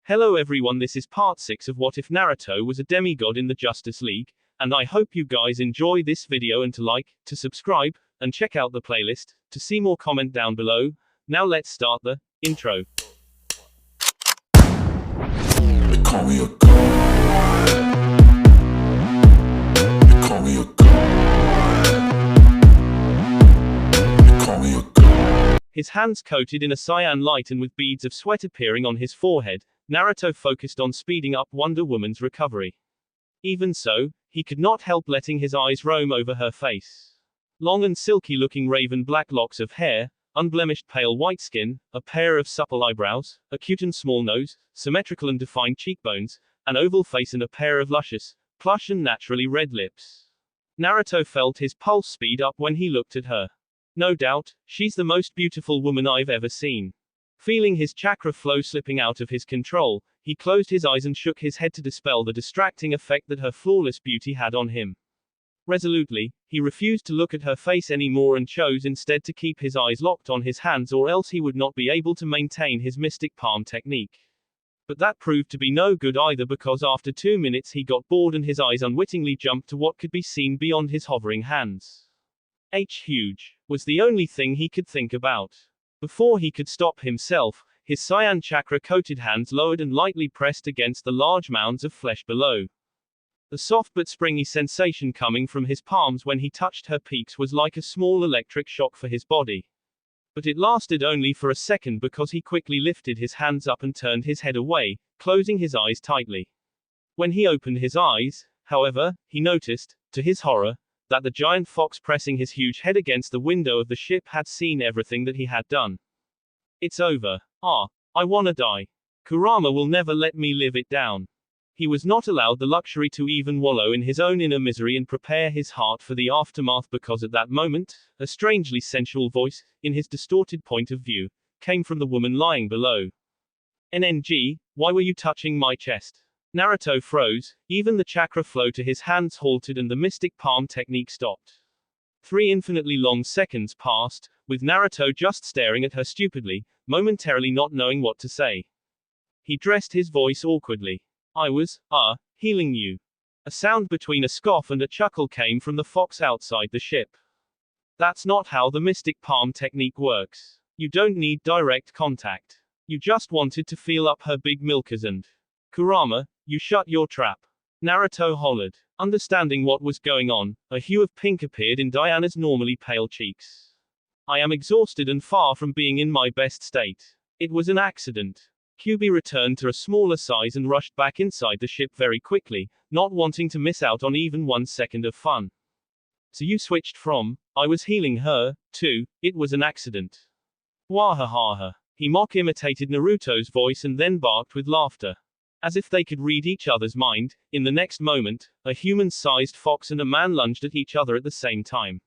Hello everyone, this is part 6 of What If Naruto Was a Demigod in the Justice League, and I hope you guys enjoy this video and to like, to subscribe, and check out the playlist, to see more comment down below. Now let's start the intro. They call me a god. They call me a god. They call me a god. His hands coated in a cyan light and with beads of sweat appearing on his forehead, Naruto focused on speeding up Wonder Woman's recovery. Even so, he could not help letting his eyes roam over her face. Long and silky-looking raven black locks of hair, unblemished pale white skin, a pair of supple eyebrows, a cute and small nose, symmetrical and defined cheekbones, an oval face and a pair of luscious, plush and naturally red lips. Naruto felt his pulse speed up when he looked at her. No doubt, she's the most beautiful woman I've ever seen. Feeling his chakra flow slipping out of his control, he closed his eyes and shook his head to dispel the distracting effect that her flawless beauty had on him. Resolutely, he refused to look at her face anymore and chose instead to keep his eyes locked on his hands, or else he would not be able to maintain his mystic palm technique. But that proved to be no good either, because after 2 minutes he got bored and his eyes unwittingly jumped to what could be seen beyond his hovering hands. Huge was the only thing he could think about. Before he could stop himself, his cyan chakra-coated hands lowered and lightly pressed against the large mounds of flesh below. The soft but springy sensation coming from his palms when he touched her peaks was like a small electric shock for his body. But it lasted only for a second, because he quickly lifted his hands up and turned his head away, closing his eyes tightly. When he opened his eyes, however, he noticed, to his horror, that the giant fox pressing his huge head against the window of the ship had seen everything that he had done. It's over. I wanna die. Kurama will never let me live it down. He was not allowed the luxury to even wallow in his own inner misery and prepare his heart for the aftermath, because at that moment, a strangely sensual voice, in his distorted point of view, came from the woman lying below. NNG, why were you touching my chest? Naruto froze, even the chakra flow to his hands halted and the mystic palm technique stopped. 3 infinitely long seconds passed, with Naruto just staring at her stupidly, momentarily not knowing what to say. He dressed his voice awkwardly. I was, healing you. A sound between a scoff and a chuckle came from the fox outside the ship. That's not how the mystic palm technique works. You don't need direct contact. You just wanted to feel up her big milkers and... Kurama, you shut your trap. Naruto hollered. Understanding what was going on, a hue of pink appeared in Diana's normally pale cheeks. I am exhausted and far from being in my best state. It was an accident. Kyuubi returned to a smaller size and rushed back inside the ship very quickly, not wanting to miss out on even 1 second of fun. So you switched from, I was healing her, to, it was an accident. Wahahaha. He mock imitated Naruto's voice and then barked with laughter. As if they could read each other's mind, in the next moment, a human-sized fox and a man lunged at each other at the same time.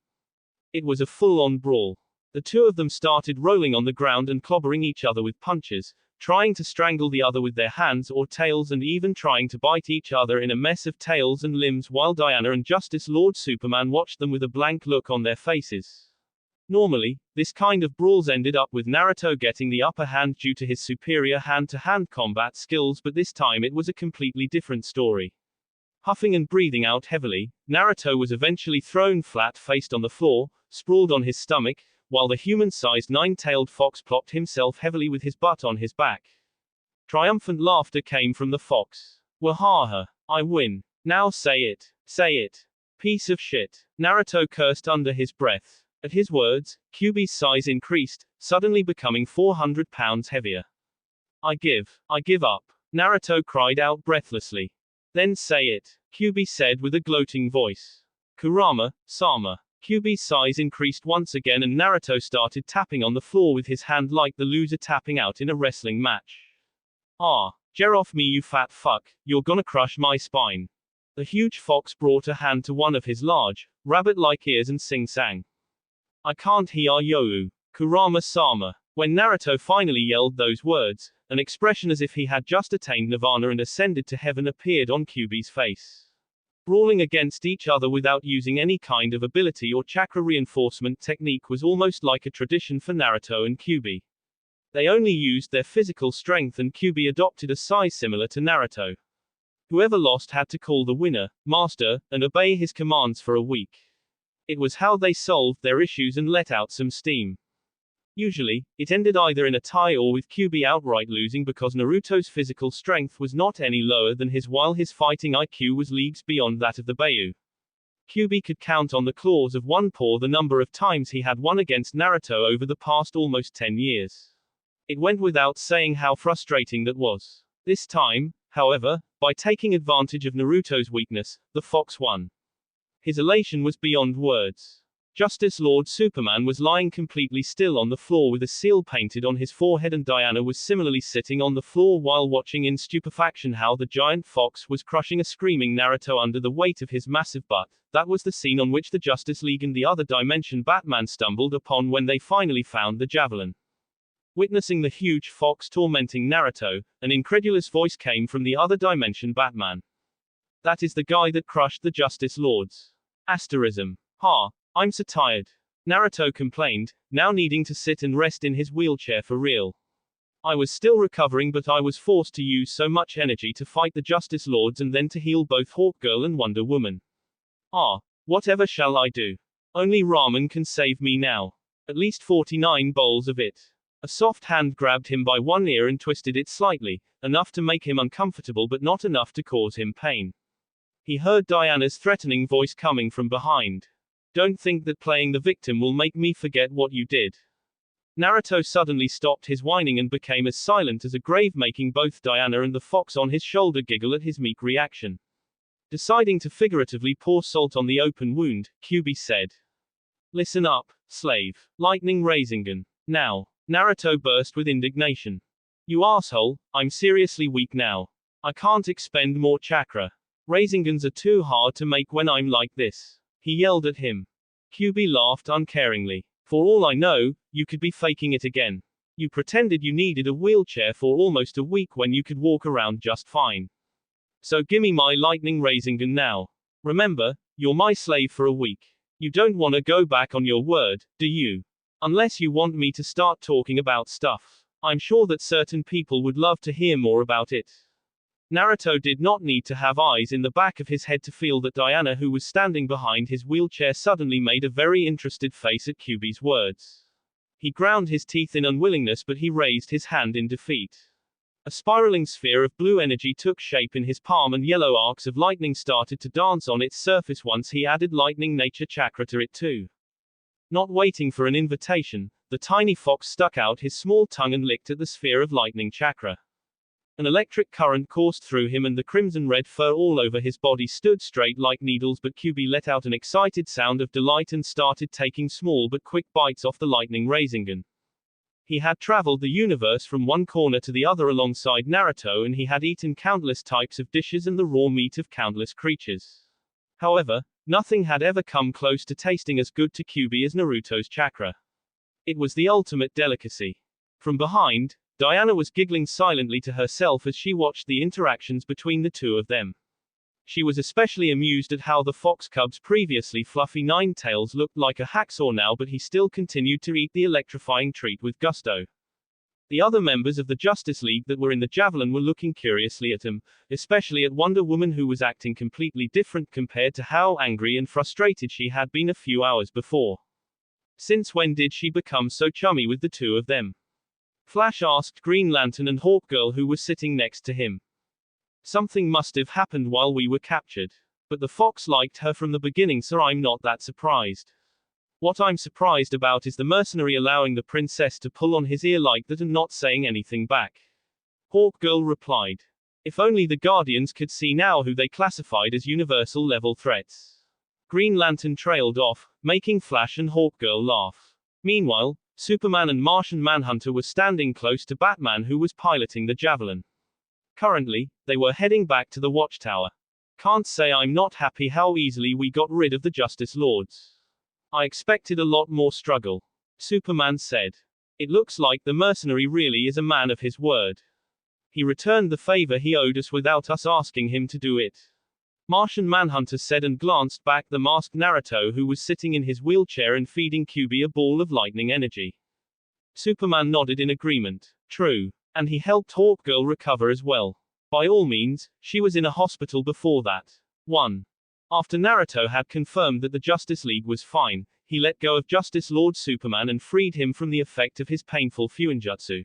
It was a full-on brawl. The two of them started rolling on the ground and clobbering each other with punches, trying to strangle the other with their hands or tails, and even trying to bite each other in a mess of tails and limbs, while Diana and Justice Lord Superman watched them with a blank look on their faces. Normally, this kind of brawls ended up with Naruto getting the upper hand due to his superior hand-to-hand combat skills, but this time it was a completely different story. Huffing and breathing out heavily, Naruto was eventually thrown flat-faced on the floor, sprawled on his stomach, while the human-sized 9-tailed fox plopped himself heavily with his butt on his back. Triumphant laughter came from the fox. Wahaha. I win. Now say it. Say it. Piece of shit. Naruto cursed under his breath. At his words, Kyuubi's size increased, suddenly becoming 400 pounds heavier. I give up. Naruto cried out breathlessly. Then say it, Kyuubi said with a gloating voice. Kurama-sama. Kyuubi's size increased once again and Naruto started tapping on the floor with his hand like the loser tapping out in a wrestling match. Get off me, you fat fuck, you're gonna crush my spine. The huge fox brought a hand to one of his large, rabbit-like ears and sing-sang. I can't hear you, Kurama-sama. When Naruto finally yelled those words, an expression as if he had just attained nirvana and ascended to heaven appeared on Kyuubi's face. Brawling against each other without using any kind of ability or chakra reinforcement technique was almost like a tradition for Naruto and Kyuubi. They only used their physical strength, and Kyuubi adopted a size similar to Naruto. Whoever lost had to call the winner, master, and obey his commands for a week. It was how they solved their issues and let out some steam. Usually, it ended either in a tie or with Kyuubi outright losing because Naruto's physical strength was not any lower than his, while his fighting IQ was leagues beyond that of the Beiyu. Kyuubi could count on the claws of one paw the number of times he had won against Naruto over the past almost 10 years. It went without saying how frustrating that was. This time, however, by taking advantage of Naruto's weakness, the fox won. His elation was beyond words. Justice Lord Superman was lying completely still on the floor with a seal painted on his forehead, and Diana was similarly sitting on the floor while watching in stupefaction how the giant fox was crushing a screaming Naruto under the weight of his massive butt. That was the scene on which the Justice League and the other dimension Batman stumbled upon when they finally found the javelin. Witnessing the huge fox tormenting Naruto, an incredulous voice came from the other dimension Batman. That is the guy that crushed the Justice Lords. Asterism. Ha. I'm so tired. Naruto complained, now needing to sit and rest in his wheelchair for real. I was still recovering, but I was forced to use so much energy to fight the Justice Lords and then to heal both Hawkgirl and Wonder Woman. Whatever shall I do? Only ramen can save me now. At least 49 bowls of it. A soft hand grabbed him by one ear and twisted it slightly, enough to make him uncomfortable but not enough to cause him pain. He heard Diana's threatening voice coming from behind. Don't think that playing the victim will make me forget what you did. Naruto suddenly stopped his whining and became as silent as a grave, making both Diana and the fox on his shoulder giggle at his meek reaction. Deciding to figuratively pour salt on the open wound, Kyuubi said, "Listen up, slave. Lightning Rasengan. Now." Naruto burst with indignation. "You asshole, I'm seriously weak now. I can't expend more chakra. Rasengans are too hard to make when I'm like this," he yelled at him. Kyuubi laughed uncaringly. "For all I know, you could be faking it again. You pretended you needed a wheelchair for almost a week when you could walk around just fine. So gimme my lightning Rasengan now. Remember, you're my slave for a week. You don't want to go back on your word, do you? Unless you want me to start talking about stuff. I'm sure that certain people would love to hear more about it." Naruto did not need to have eyes in the back of his head to feel that Diana, who was standing behind his wheelchair, suddenly made a very interested face at Kyuubi's words. He ground his teeth in unwillingness, but he raised his hand in defeat. A spiraling sphere of blue energy took shape in his palm, and yellow arcs of lightning started to dance on its surface once he added lightning nature chakra to it too. Not waiting for an invitation, the tiny fox stuck out his small tongue and licked at the sphere of lightning chakra. An electric current coursed through him, and the crimson-red fur all over his body stood straight like needles, but Kyuubi let out an excited sound of delight and started taking small but quick bites off the lightning Rasengan. He had traveled the universe from one corner to the other alongside Naruto, and he had eaten countless types of dishes and the raw meat of countless creatures. However, nothing had ever come close to tasting as good to Kyuubi as Naruto's chakra. It was the ultimate delicacy. From behind, Diana was giggling silently to herself as she watched the interactions between the two of them. She was especially amused at how the fox cub's previously fluffy nine-tails looked like a hacksaw now, but he still continued to eat the electrifying treat with gusto. The other members of the Justice League that were in the javelin were looking curiously at him, especially at Wonder Woman, who was acting completely different compared to how angry and frustrated she had been a few hours before. Since when did she become so chummy with the two of them? Flash asked Green Lantern and Hawkgirl, who were sitting next to him. Something must have happened while we were captured. But the fox liked her from the beginning, so I'm not that surprised. What I'm surprised about is the mercenary allowing the princess to pull on his ear like that and not saying anything back. Hawkgirl replied. If only the Guardians could see now who they classified as universal level threats. Green Lantern trailed off, making Flash and Hawkgirl laugh. Meanwhile, Superman and Martian Manhunter were standing close to Batman, who was piloting the javelin. Currently, they were heading back to the Watchtower. Can't say I'm not happy how easily we got rid of the Justice Lords. I expected a lot more struggle. Superman said. It looks like the mercenary really is a man of his word. He returned the favor he owed us without us asking him to do it. Martian Manhunter said and glanced back the masked Naruto, who was sitting in his wheelchair and feeding Kyuubi a ball of lightning energy. Superman nodded in agreement. True. And he helped Hawkgirl recover as well. By all means, she was in a hospital before that. 1. After Naruto had confirmed that the Justice League was fine, he let go of Justice Lord Superman and freed him from the effect of his painful Fuinjutsu.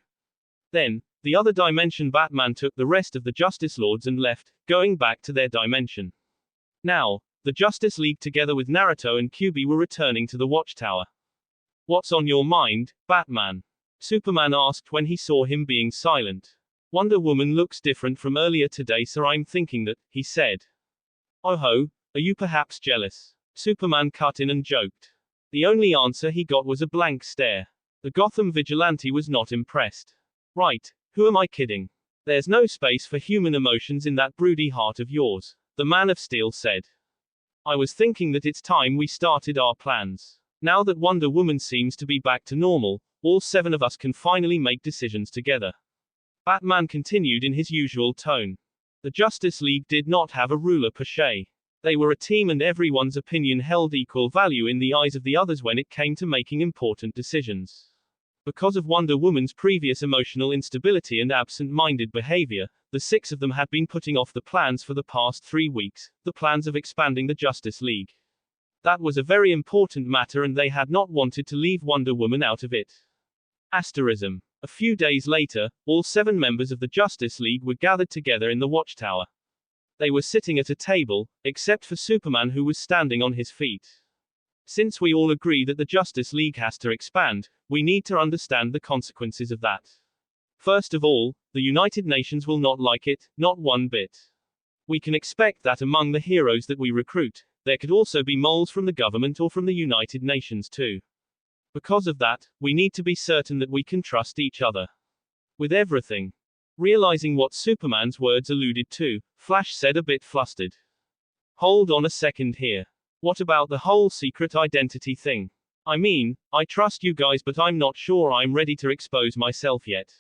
Then, the other dimension Batman took the rest of the Justice Lords and left, going back to their dimension. Now, the Justice League together with Naruto and Kyuubi were returning to the Watchtower. What's on your mind, Batman? Superman asked when he saw him being silent. Wonder Woman looks different from earlier today, so I'm thinking that, he said. Oh ho, are you perhaps jealous? Superman cut in and joked. The only answer he got was a blank stare. The Gotham vigilante was not impressed. Right, who am I kidding? There's no space for human emotions in that broody heart of yours, the Man of Steel said. I was thinking that it's time we started our plans. Now that Wonder Woman seems to be back to normal, all 7 of us can finally make decisions together. Batman continued in his usual tone. The Justice League did not have a ruler per se. They were a team and everyone's opinion held equal value in the eyes of the others when it came to making important decisions. Because of Wonder Woman's previous emotional instability and absent-minded behavior, the 6 of them had been putting off the plans for the past 3 weeks, the plans of expanding the Justice League. That was a very important matter and they had not wanted to leave Wonder Woman out of it. Asterism. A few days later, all 7 members of the Justice League were gathered together in the Watchtower. They were sitting at a table, except for Superman who was standing on his feet. Since we all agree that the Justice League has to expand, we need to understand the consequences of that. First of all, the United Nations will not like it, not one bit. We can expect that among the heroes that we recruit, there could also be moles from the government or from the United Nations too. Because of that, we need to be certain that we can trust each other. With everything. Realizing what Superman's words alluded to, Flash said a bit flustered. Hold on a second here. What about the whole secret identity thing? I mean, I trust you guys, but I'm not sure I'm ready to expose myself yet.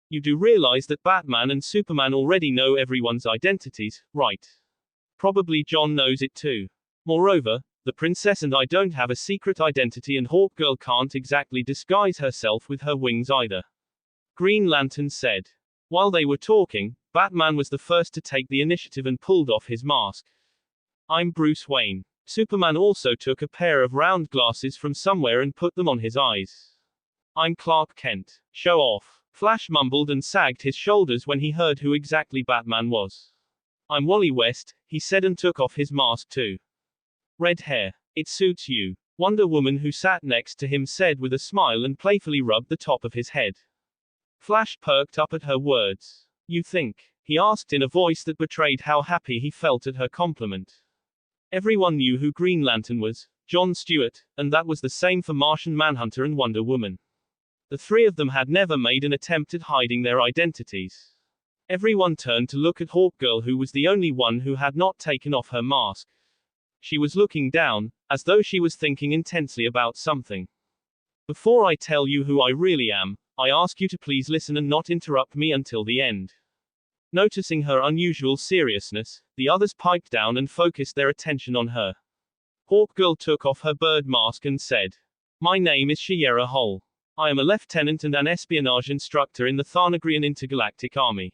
You do realize that Batman and Superman already know everyone's identities, right? Probably John knows it too. Moreover, the princess and I don't have a secret identity and Hawkgirl can't exactly disguise herself with her wings either. Green Lantern said. While they were talking, Batman was the first to take the initiative and pulled off his mask. I'm Bruce Wayne. Superman also took a pair of round glasses from somewhere and put them on his eyes. I'm Clark Kent. Show off. Flash mumbled and sagged his shoulders when he heard who exactly Batman was. I'm Wally West, he said and took off his mask too. Red hair. It suits you. Wonder Woman who sat next to him said with a smile and playfully rubbed the top of his head. Flash perked up at her words. You think? He asked in a voice that betrayed how happy he felt at her compliment. Everyone knew who Green Lantern was, John Stewart, and that was the same for Martian Manhunter and Wonder Woman. The 3 of them had never made an attempt at hiding their identities. Everyone turned to look at Hawkgirl, who was the only one who had not taken off her mask. She was looking down, as though she was thinking intensely about something. Before I tell you who I really am, I ask you to please listen and not interrupt me until the end. Noticing her unusual seriousness, the others piped down and focused their attention on her. Hawkgirl took off her bird mask and said, My name is Shiera Hole. I am a lieutenant and an espionage instructor in the Thanagarian Intergalactic Army.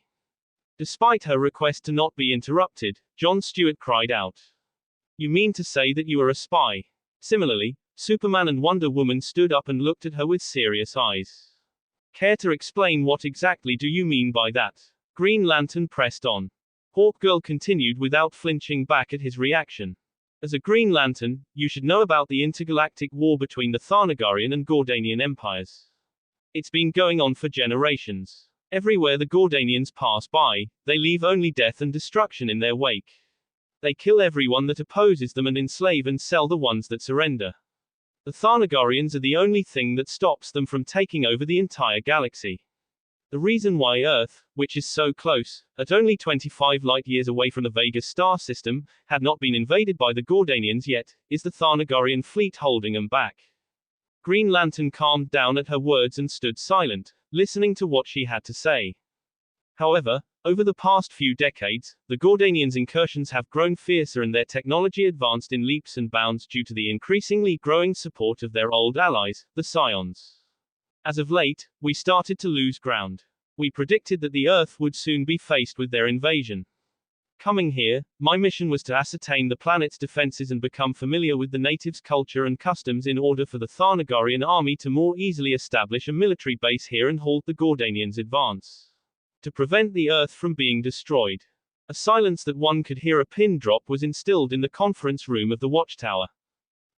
Despite her request to not be interrupted, John Stewart cried out. You mean to say that you are a spy? Similarly, Superman and Wonder Woman stood up and looked at her with serious eyes. Care to explain what exactly do you mean by that? Green Lantern pressed on. Hawkgirl continued without flinching back at his reaction. As a Green Lantern, you should know about the intergalactic war between the Thanagarian and Gordanian empires. It's been going on for generations. Everywhere the Gordanians pass by, they leave only death and destruction in their wake. They kill everyone that opposes them and enslave and sell the ones that surrender. The Thanagarians are the only thing that stops them from taking over the entire galaxy. The reason why Earth, which is so close, at only 25 light-years away from the Vega star system, had not been invaded by the Gordanians yet, is the Thanagarian fleet holding them back. Green Lantern calmed down at her words and stood silent, listening to what she had to say. However, over the past few decades, the Gordanians' incursions have grown fiercer and their technology advanced in leaps and bounds due to the increasingly growing support of their old allies, the Scions. As of late, we started to lose ground. We predicted that the Earth would soon be faced with their invasion. Coming here, my mission was to ascertain the planet's defenses and become familiar with the natives' culture and customs in order for the Thanagarian army to more easily establish a military base here and halt the Gordanians' advance. To prevent the Earth from being destroyed. A silence that one could hear a pin drop was instilled in the conference room of the Watchtower.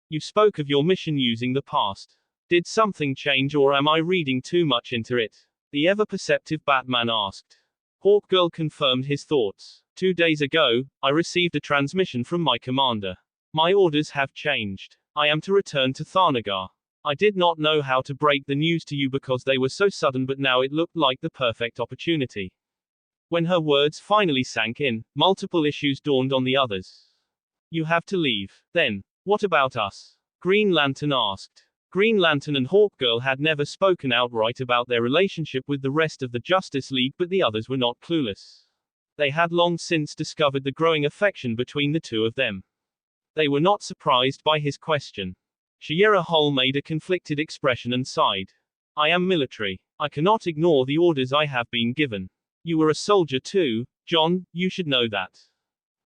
You spoke of your mission using the past. Did something change or am I reading too much into it? The ever-perceptive Batman asked. Hawkgirl confirmed his thoughts. 2 days ago, I received a transmission from my commander. My orders have changed. I am to return to Thanagar. I did not know how to break the news to you because they were so sudden, but now it looked like the perfect opportunity. When her words finally sank in, multiple issues dawned on the others. You have to leave. Then, what about us? Green Lantern asked. Green Lantern and Hawkgirl had never spoken outright about their relationship with the rest of the Justice League, but the others were not clueless. They had long since discovered the growing affection between the two of them. They were not surprised by his question. Shiera Hull made a conflicted expression and sighed. I am military. I cannot ignore the orders I have been given. You were a soldier too, John, you should know that.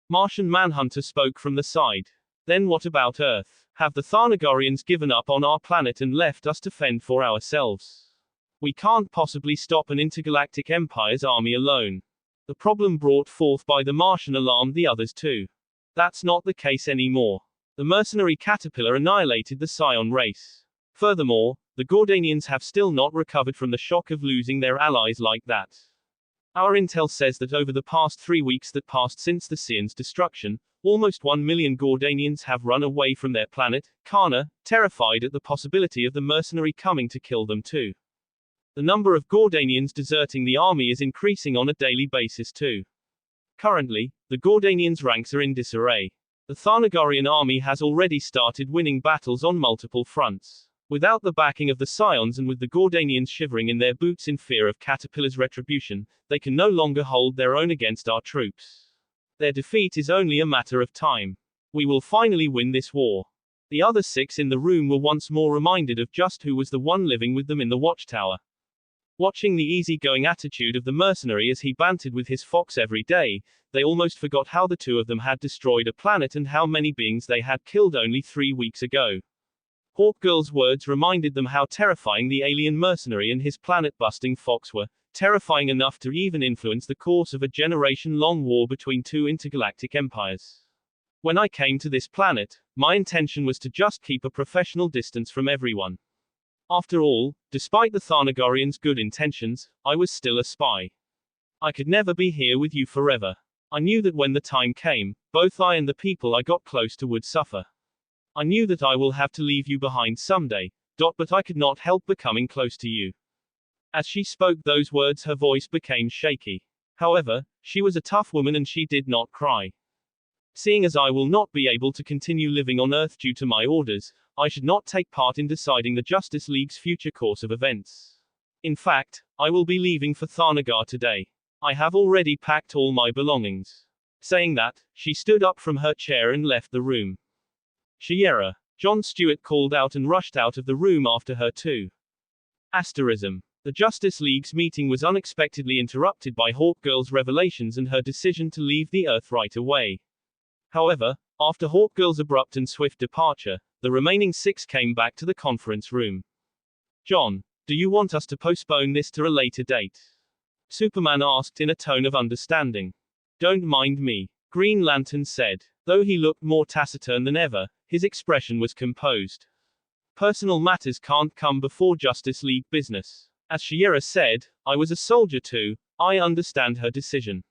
Martian Manhunter spoke from the side. Then what about Earth? Have the Thanagarians given up on our planet and left us to fend for ourselves? We can't possibly stop an intergalactic empire's army alone. The problem brought forth by the Martian alarmed the others too. That's not the case anymore. The mercenary caterpillar annihilated the Scion race. Furthermore, the Gordanians have still not recovered from the shock of losing their allies like that. Our intel says that over the past 3 weeks that passed since the Scion's destruction, almost 1 million Gordanians have run away from their planet, Kana, terrified at the possibility of the mercenary coming to kill them too. The number of Gordanians deserting the army is increasing on a daily basis too. Currently, the Gordanians' ranks are in disarray. The Thanagarian army has already started winning battles on multiple fronts. Without the backing of the Scions and with the Gordanians shivering in their boots in fear of Caterpillar's retribution, they can no longer hold their own against our troops. Their defeat is only a matter of time. We will finally win this war. The other 6 in the room were once more reminded of just who was the one living with them in the Watchtower. Watching the easygoing attitude of the mercenary as he bantered with his fox every day, they almost forgot how the two of them had destroyed a planet and how many beings they had killed only 3 weeks ago. Hawkgirl's words reminded them how terrifying the alien mercenary and his planet-busting fox were, terrifying enough to even influence the course of a generation-long war between 2 intergalactic empires. When I came to this planet, my intention was to just keep a professional distance from everyone. After all, despite the Thanagarians' good intentions, I was still a spy. I could never be here with you forever. I knew that when the time came, both I and the people I got close to would suffer. I knew that I will have to leave you behind someday, but I could not help becoming close to you. As she spoke those words, her voice became shaky. However, she was a tough woman and she did not cry. Seeing as I will not be able to continue living on Earth due to my orders, I should not take part in deciding the Justice League's future course of events. In fact, I will be leaving for Thanagar today. I have already packed all my belongings. Saying that, she stood up from her chair and left the room. Shiera, John Stewart called out and rushed out of the room after her too. Asterism. The Justice League's meeting was unexpectedly interrupted by Hawkgirl's revelations and her decision to leave the Earth right away. However, after Hawkgirl's abrupt and swift departure, the remaining 6 came back to the conference room. John, do you want us to postpone this to a later date? Superman asked in a tone of understanding. Don't mind me, Green Lantern said. Though he looked more taciturn than ever, his expression was composed. Personal matters can't come before Justice League business. As Shiera said, I was a soldier too, I understand her decision.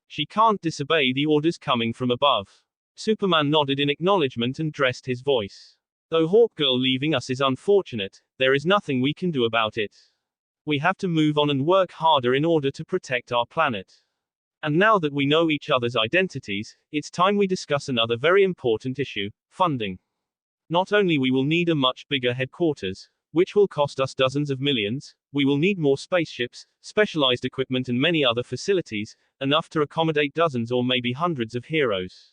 She can't disobey the orders coming from above. Superman nodded in acknowledgement and dressed his voice. Though Hawkgirl leaving us is unfortunate, there is nothing we can do about it. We have to move on and work harder in order to protect our planet. And now that we know each other's identities, it's time we discuss another very important issue, funding. Not only we will need a much bigger headquarters, which will cost us dozens of millions, we will need more spaceships, specialized equipment and many other facilities, enough to accommodate dozens or maybe hundreds of heroes.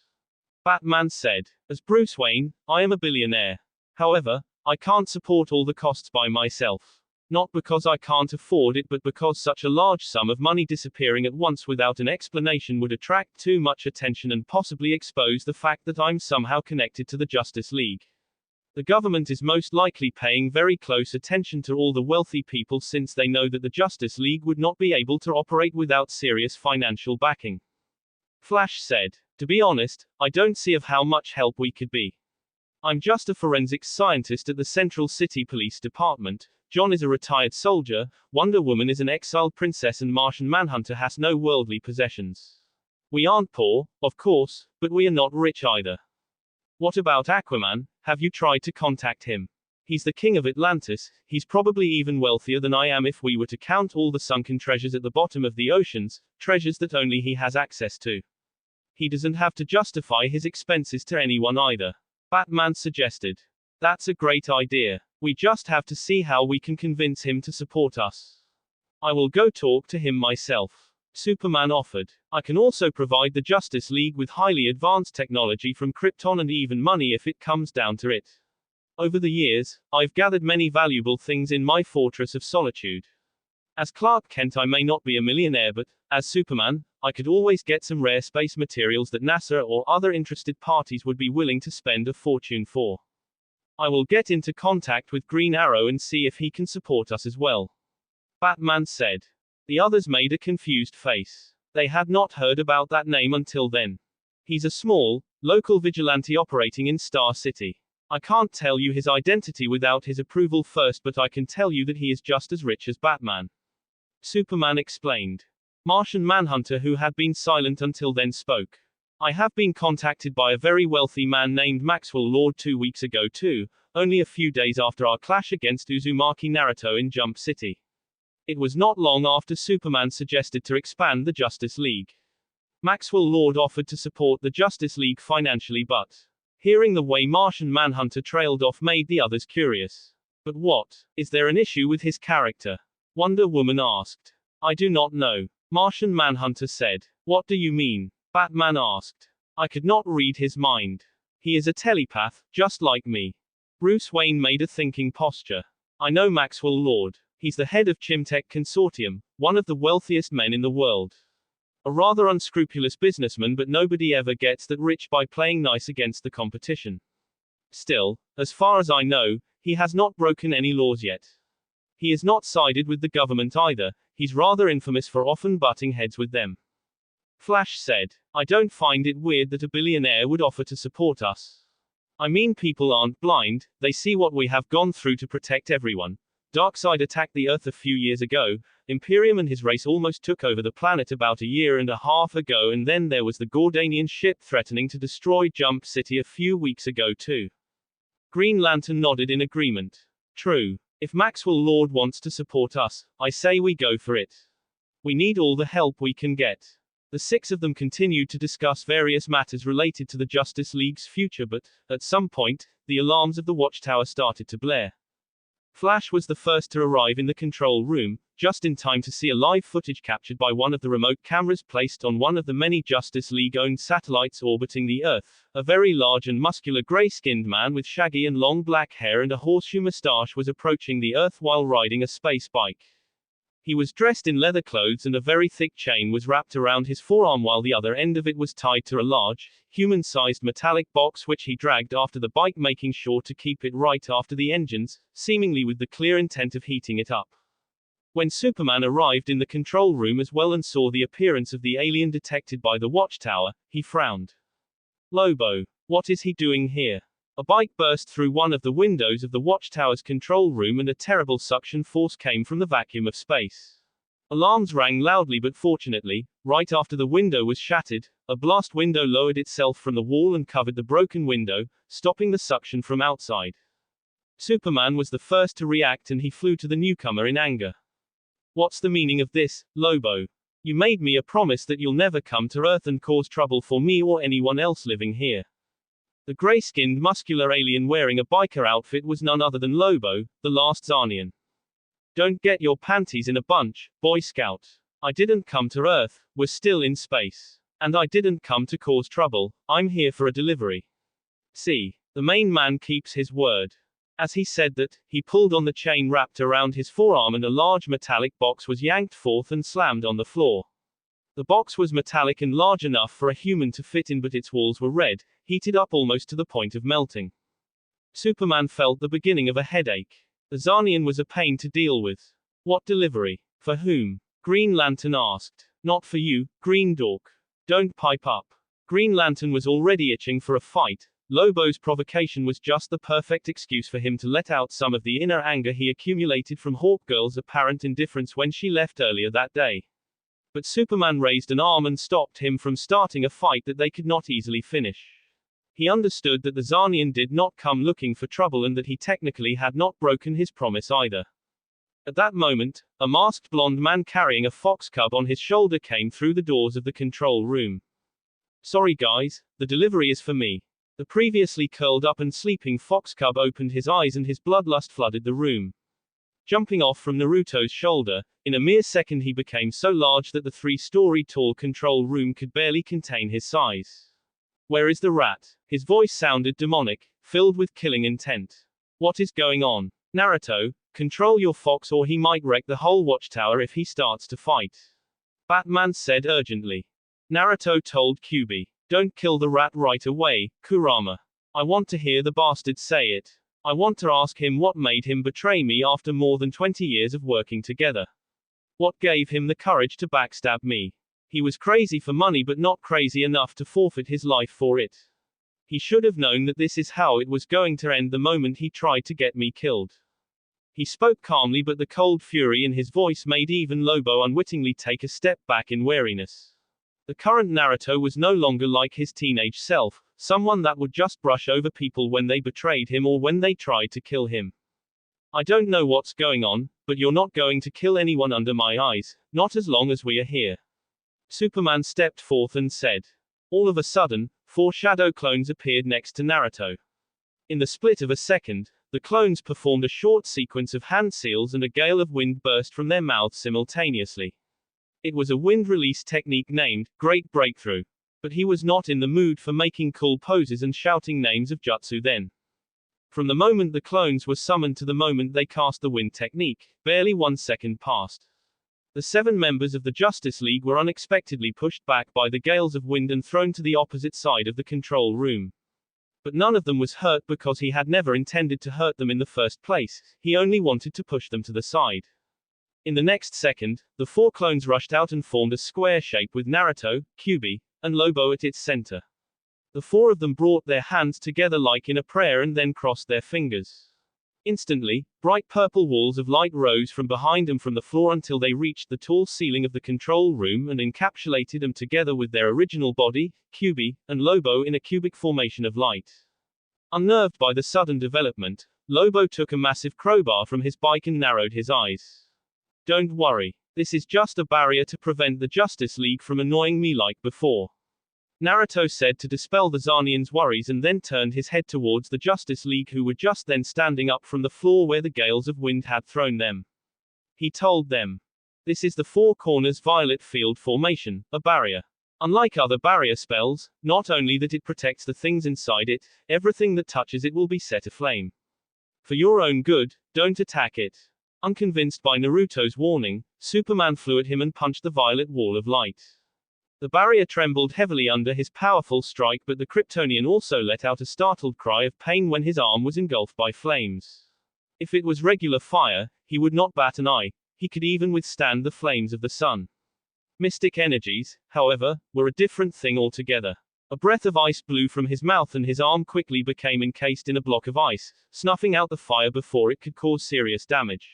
Batman said, as Bruce Wayne, I am a billionaire. However, I can't support all the costs by myself. Not because I can't afford it, but because such a large sum of money disappearing at once without an explanation would attract too much attention and possibly expose the fact that I'm somehow connected to the Justice League. The government is most likely paying very close attention to all the wealthy people since they know that the Justice League would not be able to operate without serious financial backing. Flash said, "To be honest, I don't see of how much help we could be. I'm just a forensics scientist at the Central City Police Department. John is a retired soldier, Wonder Woman is an exiled princess, and Martian Manhunter has no worldly possessions. We aren't poor, of course, but we are not rich either. What about Aquaman? Have you tried to contact him? He's the king of Atlantis, he's probably even wealthier than I am if we were to count all the sunken treasures at the bottom of the oceans, treasures that only he has access to. He doesn't have to justify his expenses to anyone either." Batman suggested. "That's a great idea. We just have to see how we can convince him to support us. I will go talk to him myself," Superman offered. "I can also provide the Justice League with highly advanced technology from Krypton and even money if it comes down to it. Over the years, I've gathered many valuable things in my fortress of solitude. As Clark Kent I may not be a millionaire, but, as Superman, I could always get some rare space materials that NASA or other interested parties would be willing to spend a fortune for. I will get into contact with Green Arrow and see if he can support us as well," Batman said. The others made a confused face. They had not heard about that name until then. "He's a small, local vigilante operating in Star City. I can't tell you his identity without his approval first, but I can tell you that he is just as rich as Batman," Superman explained. Martian Manhunter, who had been silent until then, spoke. "I have been contacted by a very wealthy man named Maxwell Lord 2 weeks ago too, only a few days after our clash against Uzumaki Naruto in Jump City. It was not long after Superman suggested to expand the Justice League. Maxwell Lord offered to support the Justice League financially, but hearing the way Martian Manhunter trailed off made the others curious. But what? Is there an issue with his character?" Wonder Woman asked. "I do not know," Martian Manhunter said. "What do you mean?" Batman asked. "I could not read his mind. He is a telepath, just like me." Bruce Wayne made a thinking posture. "I know Maxwell Lord. He's the head of Chimtech Consortium, one of the wealthiest men in the world. A rather unscrupulous businessman, but nobody ever gets that rich by playing nice against the competition. Still, as far as I know, he has not broken any laws yet. He is not sided with the government either, he's rather infamous for often butting heads with them." Flash said, "I don't find it weird that a billionaire would offer to support us. I mean, people aren't blind, they see what we have gone through to protect everyone. Darkseid attacked the Earth a few years ago, Imperium and his race almost took over the planet about a year and a half ago, and then there was the Gordanian ship threatening to destroy Jump City a few weeks ago too." Green Lantern nodded in agreement. "True. If Maxwell Lord wants to support us, I say we go for it. We need all the help we can get." The six of them continued to discuss various matters related to the Justice League's future, but, at some point, the alarms of the Watchtower started to blare. Flash was the first to arrive in the control room, just in time to see a live footage captured by one of the remote cameras placed on one of the many Justice League-owned satellites orbiting the Earth. A very large and muscular gray-skinned man with shaggy and long black hair and a horseshoe mustache was approaching the Earth while riding a space bike. He was dressed in leather clothes and a very thick chain was wrapped around his forearm, while the other end of it was tied to a large, human-sized metallic box which he dragged after the bike, making sure to keep it right after the engines, seemingly with the clear intent of heating it up. When Superman arrived in the control room as well and saw the appearance of the alien detected by the Watchtower, he frowned. "Lobo, what is he doing here?" A bike burst through one of the windows of the Watchtower's control room and a terrible suction force came from the vacuum of space. Alarms rang loudly, but fortunately, right after the window was shattered, a blast window lowered itself from the wall and covered the broken window, stopping the suction from outside. Superman was the first to react and he flew to the newcomer in anger. "What's the meaning of this, Lobo? You made me a promise that you'll never come to Earth and cause trouble for me or anyone else living here." The gray-skinned muscular alien wearing a biker outfit was none other than Lobo, the last Zarnian. "Don't get your panties in a bunch, Boy Scout. I didn't come to Earth, we're still in space. And I didn't come to cause trouble, I'm here for a delivery." See, the main man keeps his word. As he said that, he pulled on the chain wrapped around his forearm and a large metallic box was yanked forth and slammed on the floor. The box was metallic and large enough for a human to fit in, but its walls were red, heated up almost to the point of melting. Superman felt the beginning of a headache. The Zarnian was a pain to deal with. What delivery? For whom? Green Lantern asked. Not for you, Green Dork. Don't pipe up. Green Lantern was already itching for a fight. Lobo's provocation was just the perfect excuse for him to let out some of the inner anger he accumulated from Hawkgirl's apparent indifference when she left earlier that day. But Superman raised an arm and stopped him from starting a fight that they could not easily finish. He understood that the Zarnian did not come looking for trouble and that he technically had not broken his promise either. At that moment, a masked blonde man carrying a fox cub on his shoulder came through the doors of the control room. Sorry guys, the delivery is for me. The previously curled up and sleeping fox cub opened his eyes and his bloodlust flooded the room. Jumping off from Naruto's shoulder, in a mere second he became so large that the 3-story tall control room could barely contain his size. Where is the rat? His voice sounded demonic, filled with killing intent. What is going on? Naruto, control your fox or he might wreck the whole Watchtower if he starts to fight. Batman said urgently. Naruto told Kyuubi. Don't kill the rat right away, Kurama. I want to hear the bastard say it. I want to ask him what made him betray me after more than 20 years of working together. What gave him the courage to backstab me? He was crazy for money but not crazy enough to forfeit his life for it. He should have known that this is how it was going to end the moment he tried to get me killed. He spoke calmly but the cold fury in his voice made even Lobo unwittingly take a step back in wariness. The current Naruto was no longer like his teenage self, someone that would just brush over people when they betrayed him or when they tried to kill him. I don't know what's going on, but you're not going to kill anyone under my eyes, not as long as we are here. Superman stepped forth and said. All of a sudden, 4 shadow clones appeared next to Naruto. In the split of a second, the clones performed a short sequence of hand seals and a gale of wind burst from their mouths simultaneously. It was a wind release technique named Great Breakthrough. But he was not in the mood for making cool poses and shouting names of jutsu then. From the moment the clones were summoned to the moment they cast the wind technique, barely 1 second passed. The 7 members of the Justice League were unexpectedly pushed back by the gales of wind and thrown to the opposite side of the control room. But none of them was hurt because he had never intended to hurt them in the first place, he only wanted to push them to the side. In the next second, the 4 clones rushed out and formed a square shape with Naruto, Kyuubi, and Lobo at its center. The 4 of them brought their hands together like in a prayer and then crossed their fingers. Instantly, bright purple walls of light rose from behind them from the floor until they reached the tall ceiling of the control room and encapsulated them together with their original body, Kyuubi, and Lobo in a cubic formation of light. Unnerved by the sudden development, Lobo took a massive crowbar from his bike and narrowed his eyes. Don't worry. This is just a barrier to prevent the Justice League from annoying me like before. Naruto said to dispel the Zarnian's worries and then turned his head towards the Justice League who were just then standing up from the floor where the gales of wind had thrown them. He told them. This is the 4 corners violet field formation, a barrier. Unlike other barrier spells, not only that it protects the things inside it, everything that touches it will be set aflame. For your own good, don't attack it. Unconvinced by Naruto's warning, Superman flew at him and punched the violet wall of light. The barrier trembled heavily under his powerful strike, but the Kryptonian also let out a startled cry of pain when his arm was engulfed by flames. If it was regular fire, he would not bat an eye, he could even withstand the flames of the sun. Mystic energies, however, were a different thing altogether. A breath of ice blew from his mouth and his arm quickly became encased in a block of ice, snuffing out the fire before it could cause serious damage.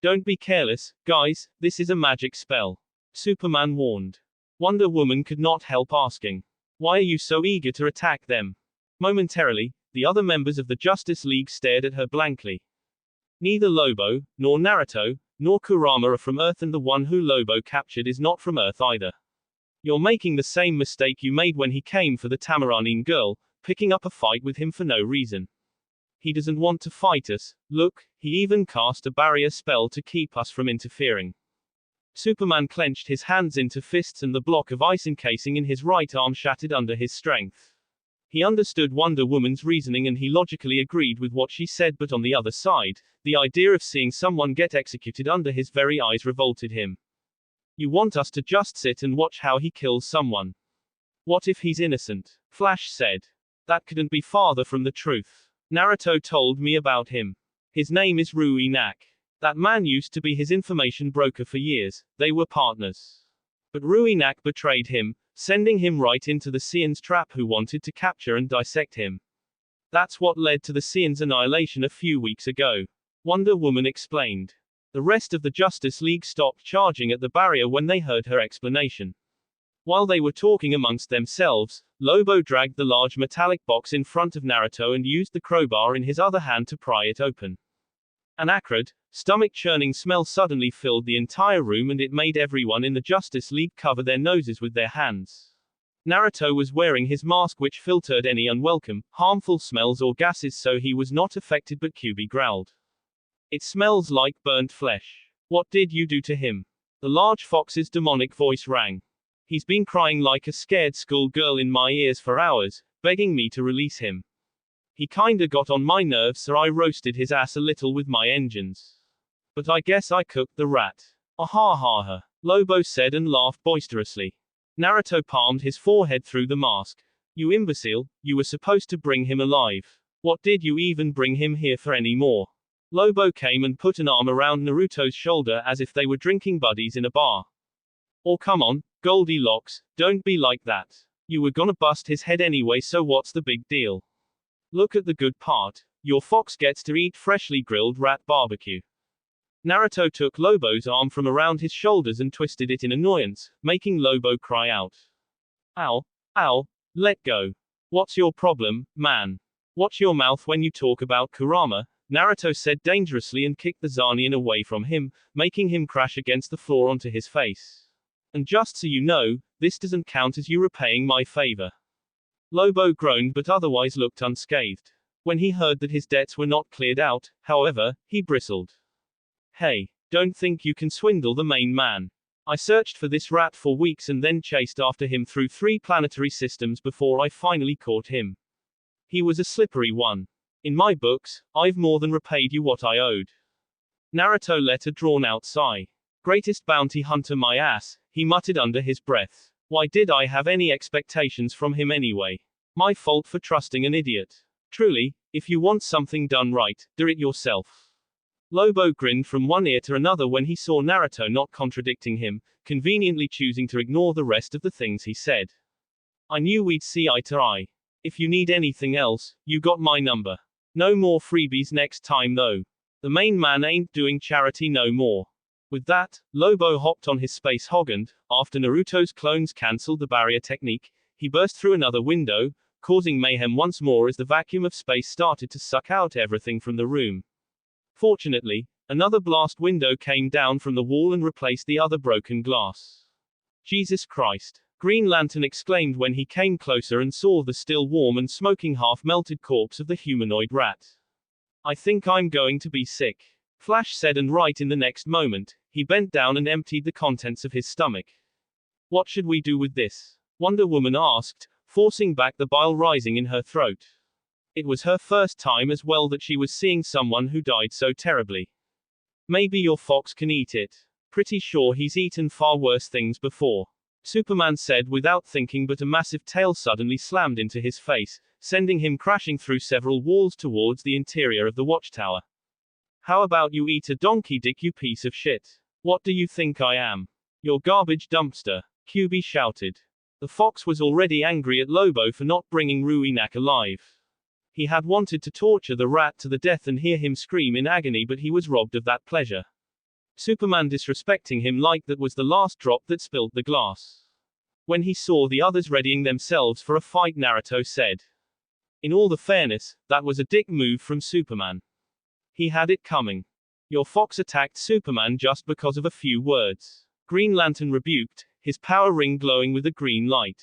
Don't be careless, guys, this is a magic spell. Superman warned. Wonder Woman could not help asking. Why are you so eager to attack them? Momentarily, the other members of the Justice League stared at her blankly. Neither Lobo, nor Naruto, nor Kurama are from Earth and the one who Lobo captured is not from Earth either. You're making the same mistake you made when he came for the Tamaranin girl, picking up a fight with him for no reason. He doesn't want to fight us, look, he even cast a barrier spell to keep us from interfering. Superman clenched his hands into fists and the block of ice encasing in his right arm shattered under his strength. He understood Wonder Woman's reasoning and he logically agreed with what she said, but on the other side, the idea of seeing someone get executed under his very eyes revolted him. You want us to just sit and watch how he kills someone? What if he's innocent? Flash said. That couldn't be farther from the truth. Naruto told me about him. His name is Rui Nak. That man used to be his information broker for years, they were partners. But Rui Nak betrayed him, sending him right into the Saiyan's trap who wanted to capture and dissect him. That's what led to the Saiyan's annihilation a few weeks ago. Wonder Woman explained. The rest of the Justice League stopped charging at the barrier when they heard her explanation. While they were talking amongst themselves, Lobo dragged the large metallic box in front of Naruto and used the crowbar in his other hand to pry it open. An acrid, stomach-churning smell suddenly filled the entire room and it made everyone in the Justice League cover their noses with their hands. Naruto was wearing his mask which filtered any unwelcome, harmful smells or gases, so he was not affected, but QB growled. It smells like burnt flesh. What did you do to him? The large fox's demonic voice rang. He's been crying like a scared schoolgirl in my ears for hours, begging me to release him. He kinda got on my nerves, so I roasted his ass a little with my engines. But I guess I cooked the rat. Ha ha ha, Lobo said and laughed boisterously. Naruto palmed his forehead through the mask. You imbecile, you were supposed to bring him alive. What did you even bring him here for anymore? Lobo came and put an arm around Naruto's shoulder as if they were drinking buddies in a bar. Oh come on, Goldilocks, don't be like that. You were gonna bust his head anyway, so what's the big deal? Look at the good part. Your fox gets to eat freshly grilled rat barbecue. Naruto took Lobo's arm from around his shoulders and twisted it in annoyance, making Lobo cry out. Ow, ow, let go. What's your problem, man? Watch your mouth when you talk about Kurama, Naruto said dangerously and kicked the Zarnian away from him, making him crash against the floor onto his face. And just so you know, this doesn't count as you repaying my favor. Lobo groaned but otherwise looked unscathed. When he heard that his debts were not cleared out, however, he bristled. Hey, don't think you can swindle the main man. I searched for this rat for weeks and then chased after him through 3 planetary systems before I finally caught him. He was a slippery one. In my books, I've more than repaid you what I owed. Naruto let a drawn-out sigh. Greatest bounty hunter my ass, he muttered under his breath. Why did I have any expectations from him anyway? My fault for trusting an idiot. Truly, if you want something done right, do it yourself. Lobo grinned from one ear to another when he saw Naruto not contradicting him, conveniently choosing to ignore the rest of the things he said. I knew we'd see eye to eye. If you need anything else, you got my number. No more freebies next time though. The main man ain't doing charity no more. With that, Lobo hopped on his space hog and, after Naruto's clones cancelled the barrier technique, he burst through another window, causing mayhem once more as the vacuum of space started to suck out everything from the room. Fortunately, another blast window came down from the wall and replaced the other broken glass. Jesus Christ! Green Lantern exclaimed when he came closer and saw the still warm and smoking half-melted corpse of the humanoid rat. I think I'm going to be sick. Flash said, and right in the next moment, he bent down and emptied the contents of his stomach. What should we do with this? Wonder Woman asked, forcing back the bile rising in her throat. It was her first time as well that she was seeing someone who died so terribly. Maybe your fox can eat it. Pretty sure he's eaten far worse things before. Superman said without thinking, but a massive tail suddenly slammed into his face, sending him crashing through several walls towards the interior of the Watchtower. How about you eat a donkey dick, you piece of shit? What do you think I am? Your garbage dumpster, QB shouted. The fox was already angry at Lobo for not bringing Rui Nak alive. He had wanted to torture the rat to the death and hear him scream in agony, but he was robbed of that pleasure. Superman disrespecting him like that was the last drop that spilled the glass. When he saw the others readying themselves for a fight, Naruto said, in all the fairness, that was a dick move from Superman. He had it coming. Your fox attacked Superman just because of a few words. Green Lantern rebuked, his power ring glowing with a green light.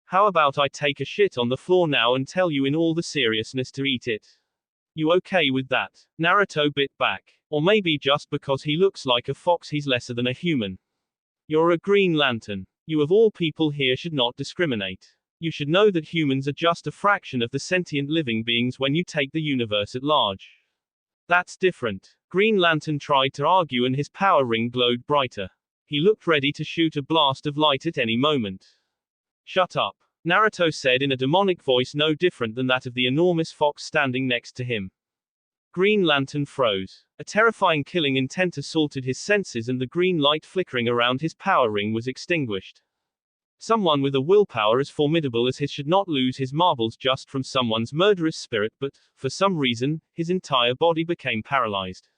How about I take a shit on the floor now and tell you in all the seriousness to eat it? You okay with that? Naruto bit back. Or maybe just because he looks like a fox he's lesser than a human. You're a Green Lantern. You of all people here should not discriminate. You should know that humans are just a fraction of the sentient living beings when you take the universe at large. That's different. Green Lantern tried to argue and his power ring glowed brighter. He looked ready to shoot a blast of light at any moment. Shut up, Naruto said in a demonic voice no different than that of the enormous fox standing next to him. Green Lantern froze. A terrifying killing intent assaulted his senses and the green light flickering around his power ring was extinguished. Someone with a willpower as formidable as his should not lose his marbles just from someone's murderous spirit, but, for some reason, his entire body became paralyzed.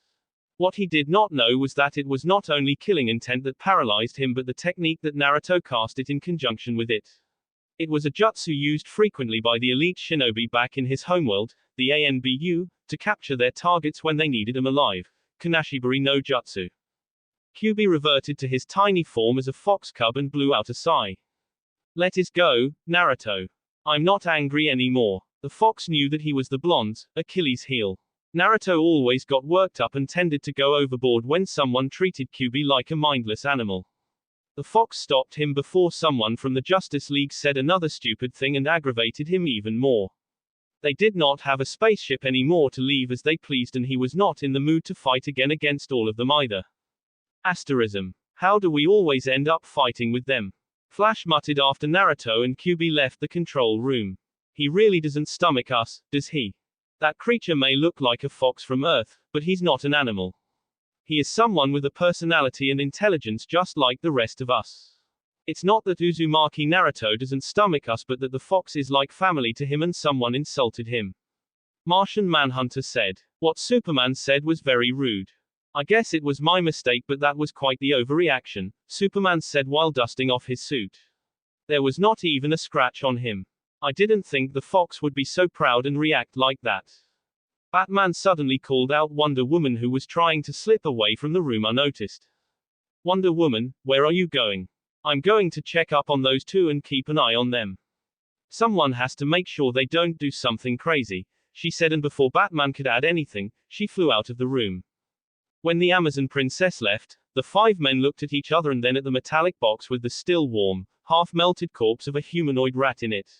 What he did not know was that it was not only killing intent that paralyzed him but the technique that Naruto cast it in conjunction with it. It was a jutsu used frequently by the elite shinobi back in his homeworld, the ANBU, to capture their targets when they needed them alive. Kanashibari no Jutsu. Kyuubi reverted to his tiny form as a fox cub and blew out a sigh. Let it go, Naruto. I'm not angry anymore. The fox knew that he was the blonde's Achilles' heel. Naruto always got worked up and tended to go overboard when someone treated Kyuubi like a mindless animal. The fox stopped him before someone from the Justice League said another stupid thing and aggravated him even more. They did not have a spaceship anymore to leave as they pleased and he was not in the mood to fight again against all of them either. Asterism. How do we always end up fighting with them? Flash muttered after Naruto and Kyuubi left the control room. He really doesn't stomach us, does he? That creature may look like a fox from Earth, but he's not an animal. He is someone with a personality and intelligence just like the rest of us. It's not that Uzumaki Naruto doesn't stomach us but that the fox is like family to him and someone insulted him. Martian Manhunter said. What Superman said was very rude. I guess it was my mistake but that was quite the overreaction, Superman said while dusting off his suit. There was not even a scratch on him. I didn't think the fox would be so proud and react like that. Batman suddenly called out Wonder Woman who was trying to slip away from the room unnoticed. Wonder Woman, where are you going? I'm going to check up on those two and keep an eye on them. Someone has to make sure they don't do something crazy, she said and before Batman could add anything, she flew out of the room. When the Amazon princess left, the five men looked at each other and then at the metallic box with the still warm, half-melted corpse of a humanoid rat in it.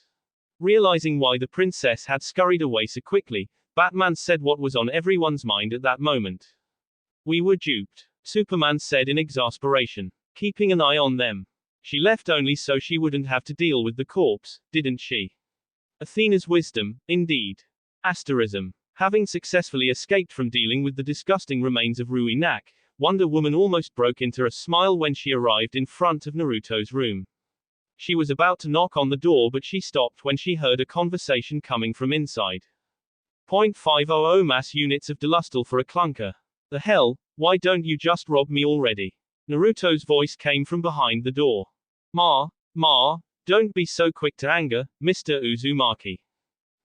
Realizing why the princess had scurried away so quickly, Batman said what was on everyone's mind at that moment. We were duped, Superman said in exasperation. Keeping an eye on them. She left only so she wouldn't have to deal with the corpse, didn't she? Athena's wisdom, indeed. Asterism. Having successfully escaped from dealing with the disgusting remains of Rui Nak, Wonder Woman almost broke into a smile when she arrived in front of Naruto's room. She was about to knock on the door but she stopped when she heard a conversation coming from inside. 0.500 mass units of Delustal for a clunker. The hell, why don't you just rob me already? Naruto's voice came from behind the door. Ma, don't be so quick to anger, Mr. Uzumaki.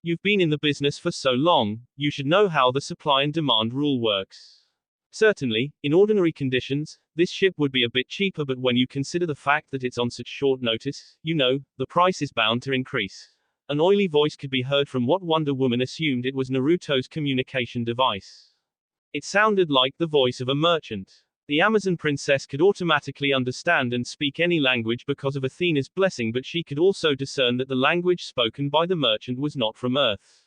You've been in the business for so long, you should know how the supply and demand rule works. Certainly, in ordinary conditions, this ship would be a bit cheaper but when you consider the fact that it's on such short notice, you know, the price is bound to increase. An oily voice could be heard from what Wonder Woman assumed it was Naruto's communication device. It sounded like the voice of a merchant. The Amazon princess could automatically understand and speak any language because of Athena's blessing but she could also discern that the language spoken by the merchant was not from Earth.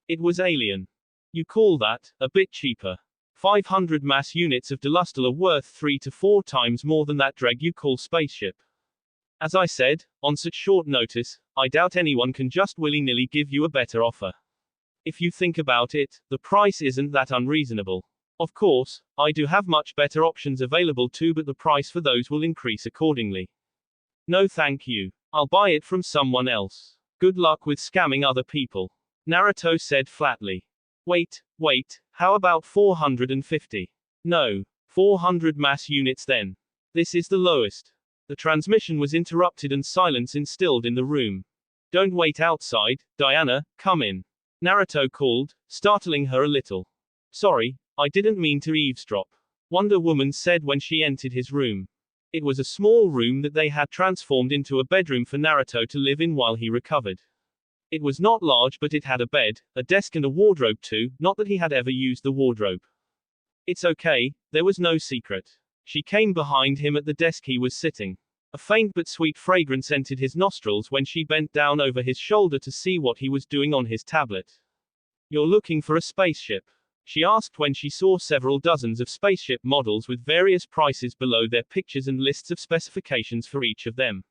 It was alien. You call that a bit cheaper? 500 mass units of Delustal are worth 3 to 4 times more than that dreg you call spaceship. As I said, on such short notice, I doubt anyone can just willy-nilly give you a better offer. If you think about it, the price isn't that unreasonable. Of course, I do have much better options available too but the price for those will increase accordingly. No thank you. I'll buy it from someone else. Good luck with scamming other people. Naruto said flatly. Wait, how about 450? No. 400 mass units then. This is the lowest. The transmission was interrupted and silence instilled in the room. Don't wait outside, Diana, come in. Naruto called, startling her a little. Sorry, I didn't mean to eavesdrop. Wonder Woman said when she entered his room. It was a small room that they had transformed into a bedroom for Naruto to live in while he recovered. It was not large but it had a bed, a desk and a wardrobe too, not that he had ever used the wardrobe. It's okay, there was no secret. She came behind him at the desk he was sitting. A faint but sweet fragrance entered his nostrils when she bent down over his shoulder to see what he was doing on his tablet. "You're looking for a spaceship?" she asked when she saw several dozens of spaceship models with various prices below their pictures and lists of specifications for each of them.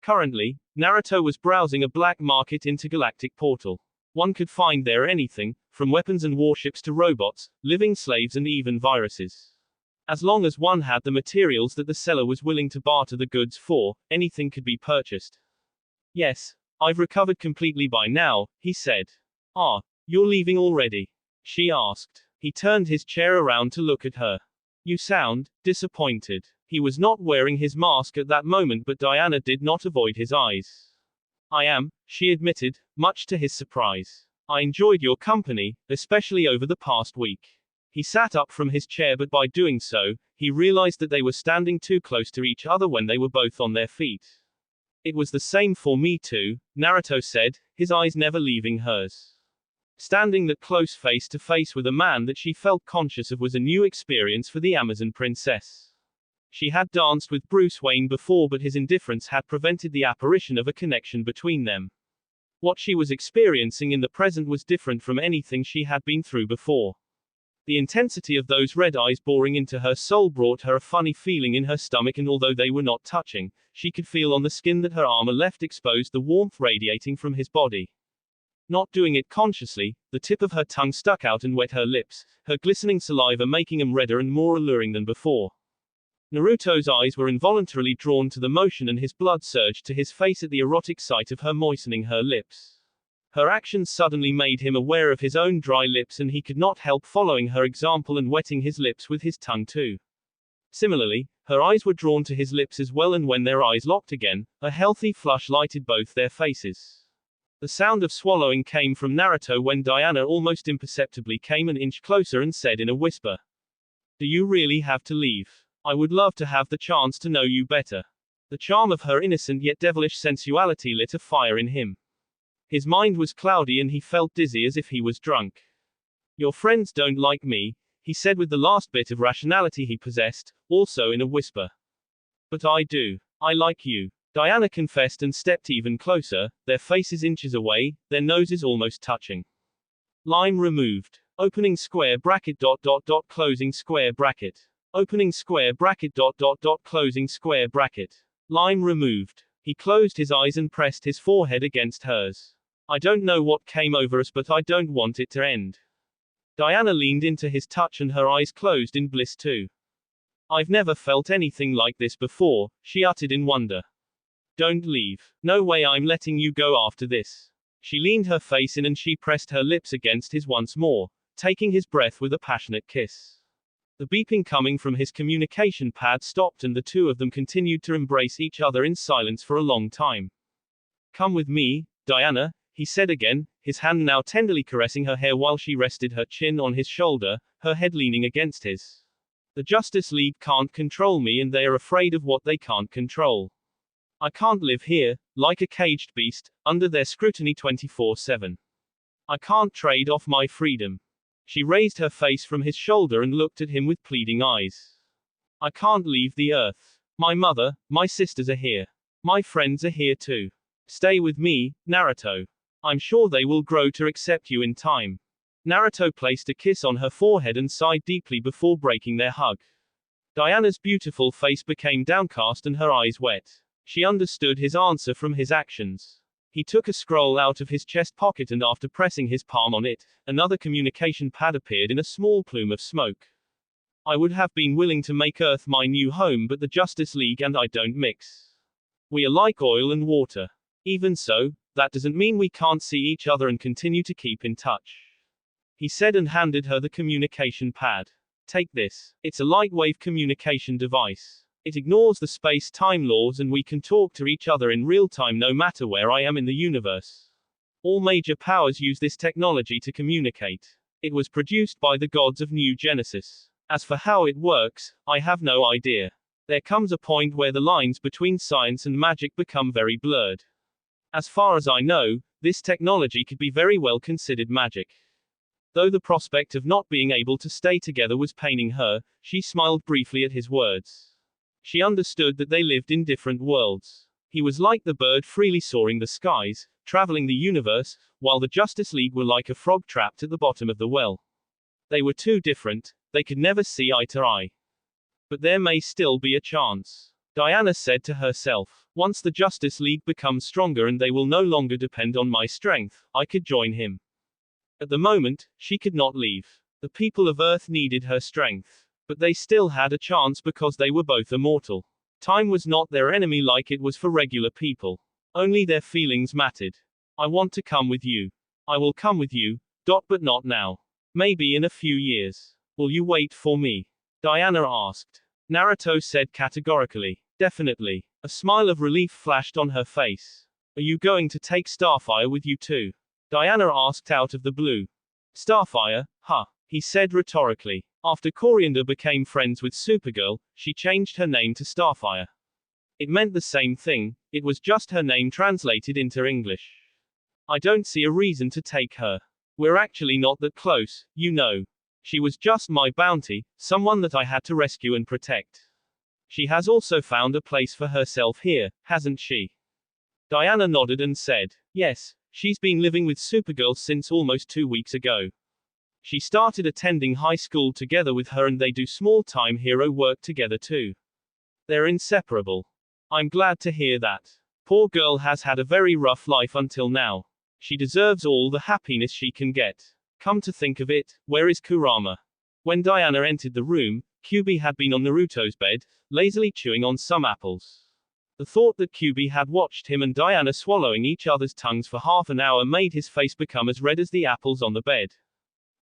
Currently, Naruto was browsing a black market intergalactic portal. One could find there anything, from weapons and warships to robots, living slaves and even viruses. As long as one had the materials that the seller was willing to barter the goods for, anything could be purchased. "Yes, I've recovered completely by now," he said. "Ah, you're leaving already?" she asked. He turned his chair around to look at her. "You sound disappointed." He was not wearing his mask at that moment, but Diana did not avoid his eyes. "I am," she admitted, much to his surprise. "I enjoyed your company, especially over the past week." He sat up from his chair, but by doing so, he realized that they were standing too close to each other when they were both on their feet. "It was the same for me too," Naruto said, his eyes never leaving hers. Standing that close face to face with a man that she felt conscious of was a new experience for the Amazon princess. She had danced with Bruce Wayne before, but his indifference had prevented the apparition of a connection between them. What she was experiencing in the present was different from anything she had been through before. The intensity of those red eyes boring into her soul brought her a funny feeling in her stomach, and although they were not touching, she could feel on the skin that her armor left exposed the warmth radiating from his body. Not doing it consciously, the tip of her tongue stuck out and wet her lips, her glistening saliva making them redder and more alluring than before. Naruto's eyes were involuntarily drawn to the motion, and his blood surged to his face at the erotic sight of her moistening her lips. Her actions suddenly made him aware of his own dry lips, and he could not help following her example and wetting his lips with his tongue too. Similarly, her eyes were drawn to his lips as well, and when their eyes locked again, a healthy flush lighted both their faces. The sound of swallowing came from Naruto when Diana almost imperceptibly came an inch closer and said in a whisper, "Do you really have to leave? I would love to have the chance to know you better." The charm of her innocent yet devilish sensuality lit a fire in him. His mind was cloudy and he felt dizzy as if he was drunk. "Your friends don't like me," he said with the last bit of rationality he possessed, also in a whisper. "But I do. I like you," Diana confessed and stepped even closer, their faces inches away, their noses almost touching. Line removed. Opening square bracket ... closing square bracket. Opening square bracket ... closing square bracket. Line removed. He closed his eyes and pressed his forehead against hers. "I don't know what came over us, but I don't want it to end." Diana leaned into his touch and her eyes closed in bliss too. "I've never felt anything like this before," she uttered in wonder. "Don't leave. No way I'm letting you go after this." She leaned her face in and she pressed her lips against his once more, taking his breath with a passionate kiss. The beeping coming from his communication pad stopped and the two of them continued to embrace each other in silence for a long time. "Come with me, Diana," he said again, his hand now tenderly caressing her hair while she rested her chin on his shoulder, her head leaning against his. "The Justice League can't control me, and they are afraid of what they can't control. I can't live here, like a caged beast, under their scrutiny 24/7. I can't trade off my freedom." She raised her face from his shoulder and looked at him with pleading eyes. "I can't leave the Earth. My mother, my sisters are here. My friends are here too. Stay with me, Naruto. I'm sure they will grow to accept you in time." Naruto placed a kiss on her forehead and sighed deeply before breaking their hug. Diana's beautiful face became downcast and her eyes wet. She understood his answer from his actions. He took a scroll out of his chest pocket and after pressing his palm on it, another communication pad appeared in a small plume of smoke. "I would have been willing to make Earth my new home, but the Justice League and I don't mix. We are like oil and water. Even so, that doesn't mean we can't see each other and continue to keep in touch." He said and handed her the communication pad. "Take this. It's a lightwave communication device. It ignores the space-time laws and we can talk to each other in real time no matter where I am in the universe. All major powers use this technology to communicate. It was produced by the gods of New Genesis. As for how it works, I have no idea. There comes a point where the lines between science and magic become very blurred. As far as I know, this technology could be very well considered magic." Though the prospect of not being able to stay together was paining her, she smiled briefly at his words. She understood that they lived in different worlds. He was like the bird freely soaring the skies, traveling the universe, while the Justice League were like a frog trapped at the bottom of the well. They were too different, they could never see eye to eye. But there may still be a chance. Diana said to herself, once the Justice League becomes stronger and they will no longer depend on my strength, I could join him. At the moment, she could not leave. The people of Earth needed her strength. But they still had a chance because they were both immortal. Time was not their enemy like it was for regular people. Only their feelings mattered. I want to come with you. I will come with you, but not now. Maybe in a few years. Will you wait for me? Diana asked. Naruto said categorically. Definitely. A smile of relief flashed on her face. Are you going to take Starfire with you too? Diana asked out of the blue. Starfire, huh? He said rhetorically. After Coriander became friends with Supergirl, she changed her name to Starfire. It meant the same thing, it was just her name translated into English. I don't see a reason to take her. We're actually not that close, you know. She was just my bounty, someone that I had to rescue and protect. She has also found a place for herself here, hasn't she? Diana nodded and said, yes, she's been living with Supergirl since almost 2 weeks ago. She started attending high school together with her and they do small-time hero work together too. They're inseparable. I'm glad to hear that. Poor girl has had a very rough life until now. She deserves all the happiness she can get. Come to think of it, where is Kurama? When Diana entered the room, Kyuubi had been on Naruto's bed, lazily chewing on some apples. The thought that Kyuubi had watched him and Diana swallowing each other's tongues for half an hour made his face become as red as the apples on the bed.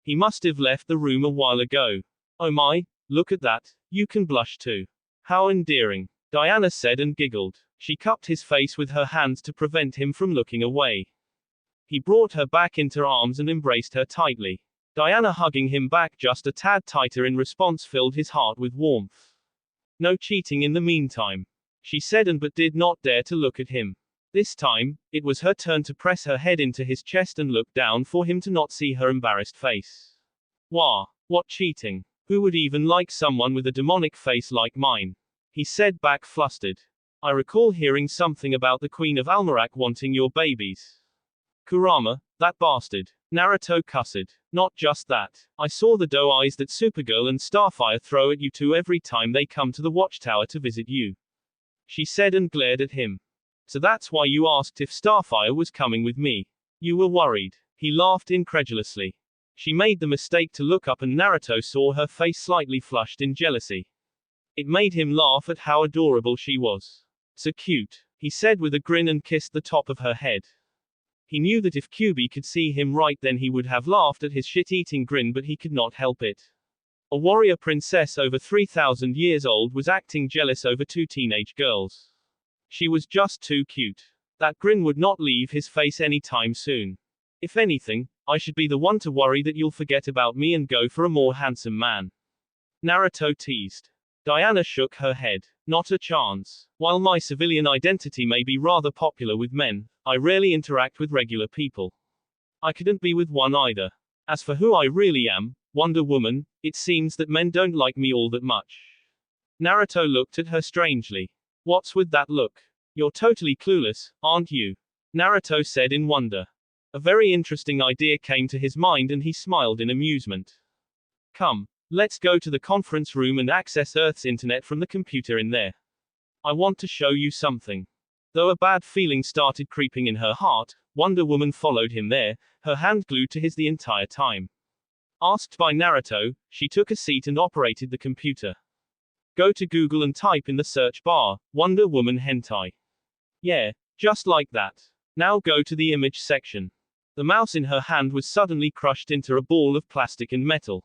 He must have left the room a while ago. Oh my, look at that, you can blush too. How endearing, Diana said and giggled. She cupped his face with her hands to prevent him from looking away. He brought her back into arms and embraced her tightly. Diana hugging him back just a tad tighter in response filled his heart with warmth. No cheating in the meantime, she said and but did not dare to look at him. This time, it was her turn to press her head into his chest and look down for him to not see her embarrassed face. Wah, what cheating? Who would even like someone with a demonic face like mine? He said back flustered. I recall hearing something about the Queen of Almerac wanting your babies. Kurama, that bastard. Naruto cussed. Not just that. I saw the doe eyes that Supergirl and Starfire throw at you two every time they come to the Watchtower to visit you. She said and glared at him. So that's why you asked if Starfire was coming with me. You were worried. He laughed incredulously. She made the mistake to look up and Naruto saw her face slightly flushed in jealousy. It made him laugh at how adorable she was. So cute, he said with a grin and kissed the top of her head. He knew that if Kyuubi could see him right then he would have laughed at his shit-eating grin but he could not help it. A warrior princess over 3,000 years old was acting jealous over 2 teenage girls. She was just too cute. That grin would not leave his face anytime soon. If anything, I should be the one to worry that you'll forget about me and go for a more handsome man. Naruto teased. Diana shook her head. Not a chance. While my civilian identity may be rather popular with men, I rarely interact with regular people. I couldn't be with one either. As for who I really am, Wonder Woman, it seems that men don't like me all that much. Naruto looked at her strangely. What's with that look? You're totally clueless, aren't you? Naruto said in wonder. A very interesting idea came to his mind and he smiled in amusement. Come, let's go to the conference room and access Earth's internet from the computer in there. I want to show you something. Though a bad feeling started creeping in her heart, Wonder Woman followed him there, her hand glued to his the entire time. Asked by Naruto, she took a seat and operated the computer. Go to Google and type in the search bar, Wonder Woman hentai. Yeah, just like that. Now go to the image section. The mouse in her hand was suddenly crushed into a ball of plastic and metal.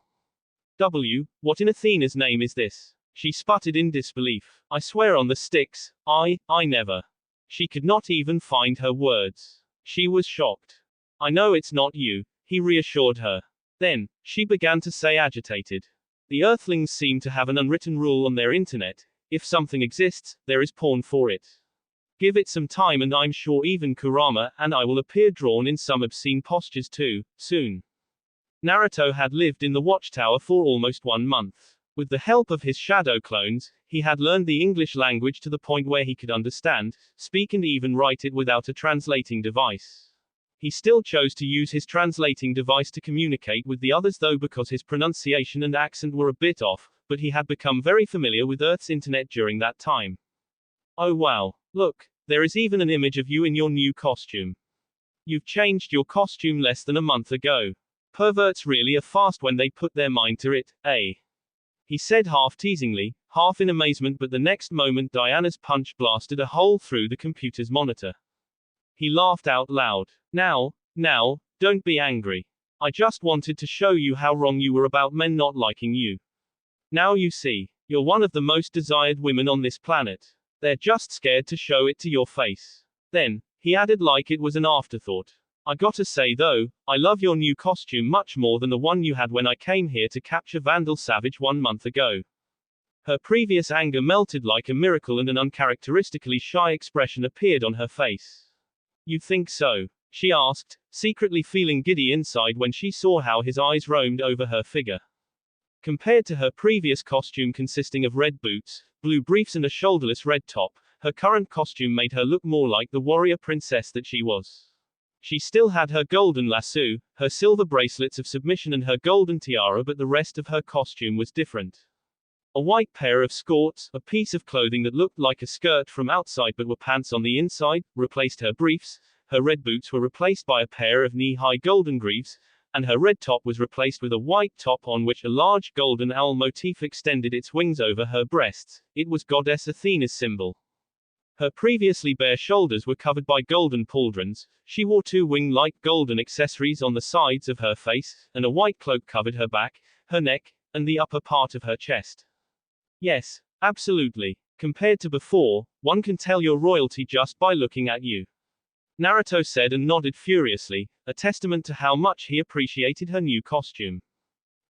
What in Athena's name is this? She sputtered in disbelief. I swear on the sticks, I never. She could not even find her words. She was shocked. I know it's not you, he reassured her. Then, she began to say agitated. The Earthlings seem to have an unwritten rule on their internet. If something exists, there is porn for it. Give it some time and I'm sure even Kurama and I will appear drawn in some obscene postures too, soon. Naruto had lived in the Watchtower for almost 1 month. With the help of his shadow clones, he had learned the English language to the point where he could understand, speak and even write it without a translating device. He still chose to use his translating device to communicate with the others though because his pronunciation and accent were a bit off, but he had become very familiar with Earth's internet during that time. Oh wow. Look, there is even an image of you in your new costume. You've changed your costume less than a month ago. Perverts really are fast when they put their mind to it, eh? He said half teasingly, half in amazement, but the next moment Diana's punch blasted a hole through the computer's monitor. He laughed out loud. Now, don't be angry. I just wanted to show you how wrong you were about men not liking you. Now you see, you're one of the most desired women on this planet. They're just scared to show it to your face. Then, he added like it was an afterthought. I gotta say though, I love your new costume much more than the one you had when I came here to capture Vandal Savage 1 month ago. Her previous anger melted like a miracle and an uncharacteristically shy expression appeared on her face. You think so? She asked, secretly feeling giddy inside when she saw how his eyes roamed over her figure. Compared to her previous costume consisting of red boots, blue briefs and a shoulderless red top, her current costume made her look more like the warrior princess that she was. She still had her golden lasso, her silver bracelets of submission and her golden tiara, but the rest of her costume was different. A white pair of skirts, a piece of clothing that looked like a skirt from outside but were pants on the inside, replaced her briefs, her red boots were replaced by a pair of knee-high golden greaves, and her red top was replaced with a white top on which a large golden owl motif extended its wings over her breasts. It was goddess Athena's symbol. Her previously bare shoulders were covered by golden pauldrons, she wore 2 wing-like golden accessories on the sides of her face, and a white cloak covered her back, her neck, and the upper part of her chest. Yes, absolutely. Compared to before, one can tell you're royalty just by looking at you. Naruto said and nodded furiously, a testament to how much he appreciated her new costume.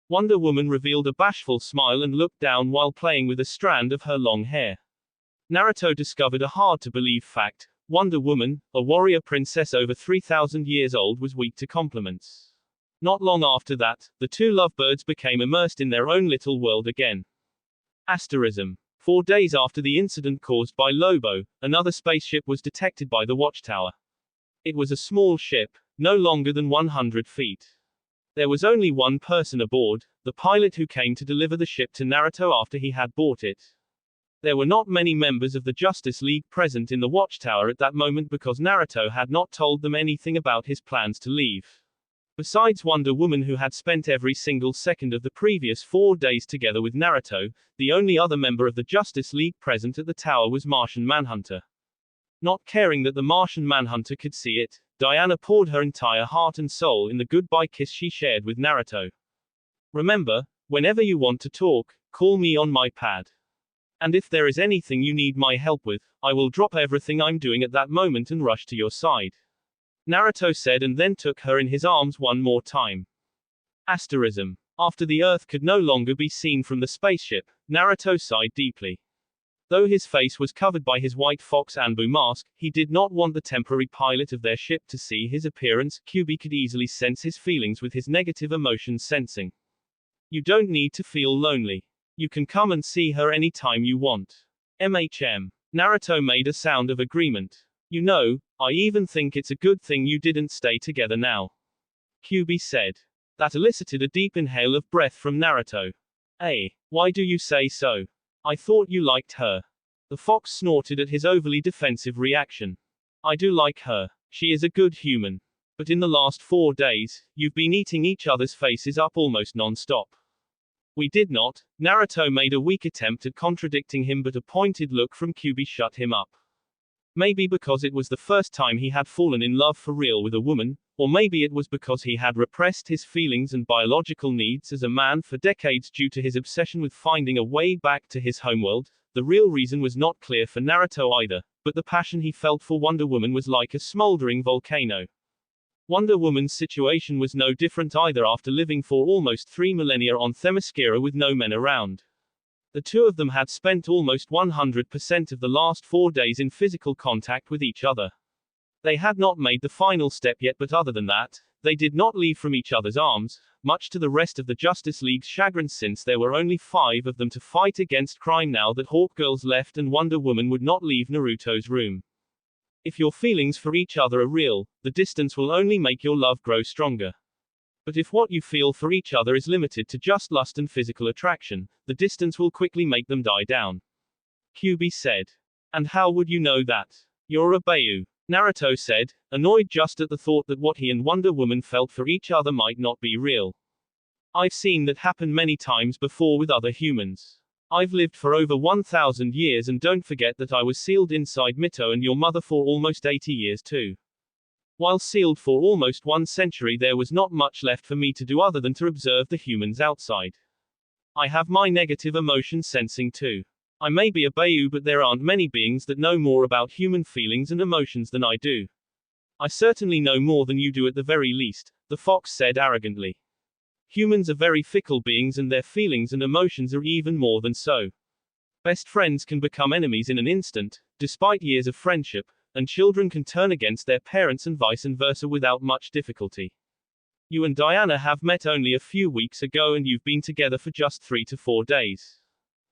Wonder Woman revealed a bashful smile and looked down while playing with a strand of her long hair. Naruto discovered a hard-to-believe fact. Wonder Woman, a warrior princess over 3,000 years old, was weak to compliments. Not long after that, the two lovebirds became immersed in their own little world again. Asterism. 4 days after the incident caused by Lobo, another spaceship was detected by the Watchtower. It was a small ship, no longer than 100 feet. There was only one person aboard, the pilot who came to deliver the ship to Naruto after he had bought it. There were not many members of the Justice League present in the Watchtower at that moment because Naruto had not told them anything about his plans to leave. Besides Wonder Woman, who had spent every single second of the previous 4 days together with Naruto, the only other member of the Justice League present at the tower was Martian Manhunter. Not caring that the Martian Manhunter could see it, Diana poured her entire heart and soul in the goodbye kiss she shared with Naruto. Remember, whenever you want to talk, call me on my pad. And if there is anything you need my help with, I will drop everything I'm doing at that moment and rush to your side. Naruto said and then took her in his arms one more time. Asterism. After the Earth could no longer be seen from the spaceship, Naruto sighed deeply. Though his face was covered by his white fox Anbu mask, he did not want the temporary pilot of their ship to see his appearance. Kyuubi could easily sense his feelings with his negative emotion sensing. You don't need to feel lonely. You can come and see her anytime you want. Naruto made a sound of agreement. You know, I even think it's a good thing you didn't stay together now. Kyuubi said. That elicited a deep inhale of breath from Naruto. Why do you say so? I thought you liked her. The fox snorted at his overly defensive reaction. I do like her. She is a good human. But in the last 4 days, you've been eating each other's faces up almost non-stop. We did not. Naruto made a weak attempt at contradicting him, but a pointed look from Kyuubi shut him up. Maybe because it was the first time he had fallen in love for real with a woman, or maybe it was because he had repressed his feelings and biological needs as a man for decades due to his obsession with finding a way back to his homeworld. The real reason was not clear for Naruto either, but the passion he felt for Wonder Woman was like a smoldering volcano. Wonder Woman's situation was no different either after living for almost 3 millennia on Themyscira with no men around. The two of them had spent almost 100% of the last 4 days in physical contact with each other. They had not made the final step yet, but other than that, They did not leave from each other's arms, much to the rest of the Justice League's chagrin, since there were only 5 of them to fight against crime now that Hawkgirl's left and Wonder Woman would not leave Naruto's room. If your feelings for each other are real, the distance will only make your love grow stronger. But if what you feel for each other is limited to just lust and physical attraction, the distance will quickly make them die down. Kyuubi said. And how would you know that? You're a Bayu. Naruto said, annoyed just at the thought that what he and Wonder Woman felt for each other might not be real. I've seen that happen many times before with other humans. I've lived for over 1,000 years, and don't forget that I was sealed inside Mito and your mother for almost 80 years too. While sealed for almost 1 century, there was not much left for me to do other than to observe the humans outside. I have my negative emotion sensing too. I may be a Bayu, but there aren't many beings that know more about human feelings and emotions than I do. I certainly know more than you do at the very least, the fox said arrogantly. Humans are very fickle beings, and their feelings and emotions are even more than so. Best friends can become enemies in an instant, despite years of friendship, and children can turn against their parents and vice versa without much difficulty. You and Diana have met only a few weeks ago, and you've been together for just 3 to 4 days.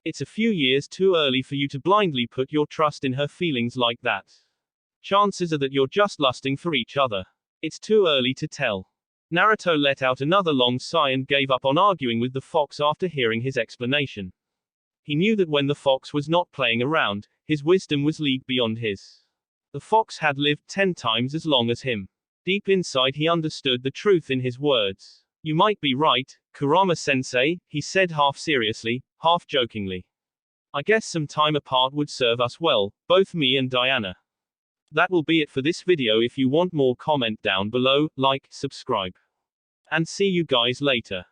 It's a few years too early for you to blindly put your trust in her feelings like that. Chances are that you're just lusting for each other. It's too early to tell. Naruto let out another long sigh and gave up on arguing with the fox after hearing his explanation. He knew that when the fox was not playing around, his wisdom was league beyond his. The fox had lived 10 times as long as him. Deep inside he understood the truth in his words. You might be right, Kurama-sensei, he said half seriously, half jokingly. I guess some time apart would serve us well, both me and Diana. That will be it for this video. If you want more, comment down below, like, subscribe. And see you guys later.